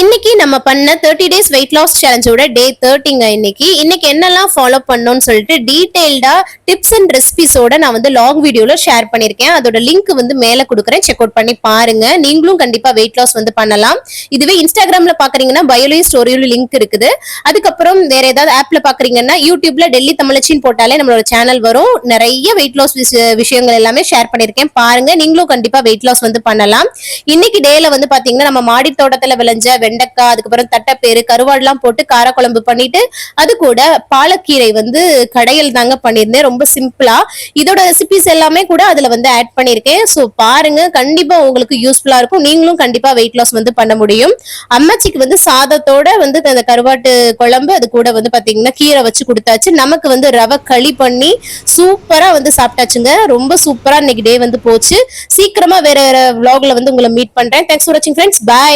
இன்னைக்கு நம்ம பண்ண 30 days weight loss சேலஞ்சோட டே 30ங்க. இன்னைக்கு என்னெல்லாம் ஃபாலோ பண்ணணும்னு சொல்லிட்டு டீடைல்டா டிப்ஸ் அண்ட் ரெசிபிஸோட நான் வந்து லாங் வீடியோல ஷேர் பண்ணிருக்கேன். அதோட லிங்க் வந்து மேல கொடுக்குறேன், செக் அவுட் பண்ணி பாருங்க. நீங்களும் கண்டிப்பா வெயிட் லாஸ் வந்து பண்ணலாம். இதுவே இன்ஸ்டாகிராம்ல பாக்குறீங்கன்னா பயோலி ஸ்டோரியோட லிங்க் இருக்குது. அதுக்கப்புறம் வேற ஏதாவது ஆப்ல பாக்குறீங்கன்னா யூடியூப்ல டெல்லி தமிழச்சின்னு போட்டாலே நம்மளோட சேனல் வரும். நிறைய வெயிட் லாஸ் விஷயங்கள் எல்லாமே ஷேர் பண்ணிருக்கேன், பாருங்க. நீங்களும் கண்டிப்பா வெயிட் லாஸ் வந்து பண்ணலாம். இன்னைக்கு டேல வந்து பாத்தீங்கன்னா நம்ம மாடி தோட்டத்துல விளைஞ்ச வெண்டைக்காய், அதுக்கப்புறம் தட்டைப்பேரு, கருவாடுலாம் போட்டு காரக்குழம்பு பண்ணிட்டு அது கூட பாலக்கீரை வந்து கடையல் தாங்க பண்ணியிருந்தேன், ரொம்ப சிம்பிளா. இதோட ரெசிபிஸ் எல்லாமே கூட அதுல வந்து ஆட் பண்ணிருக்கேன். சோ பாருங்க, கண்டிப்பா உங்களுக்கு யூஸ்ஃபுல்லா இருக்கும். நீங்களும் கண்டிப்பா வெயிட் லாஸ் வந்து பண்ண முடியும். அம்மாச்சிக்கு வந்து சாதத்தோட வந்து அந்த கருவாட்டு குழம்பு, அது கூட வந்து பாத்தீங்கன்னா கீரை வச்சு கொடுத்தாச்சு. நமக்கு வந்து ரவை களி பண்ணி சூப்பரா வந்து சாப்பிட்டாச்சுங்க. ரொம்ப சூப்பரா இன்னைக்கு டே வந்து போச்சு. சீக்கிரமா வேற வேற vlogல வந்து உங்களை மீட் பண்றேன். தேங்க்ஸ் ஃபார் வாட்சிங் ஃப்ரெண்ட்ஸ். பை.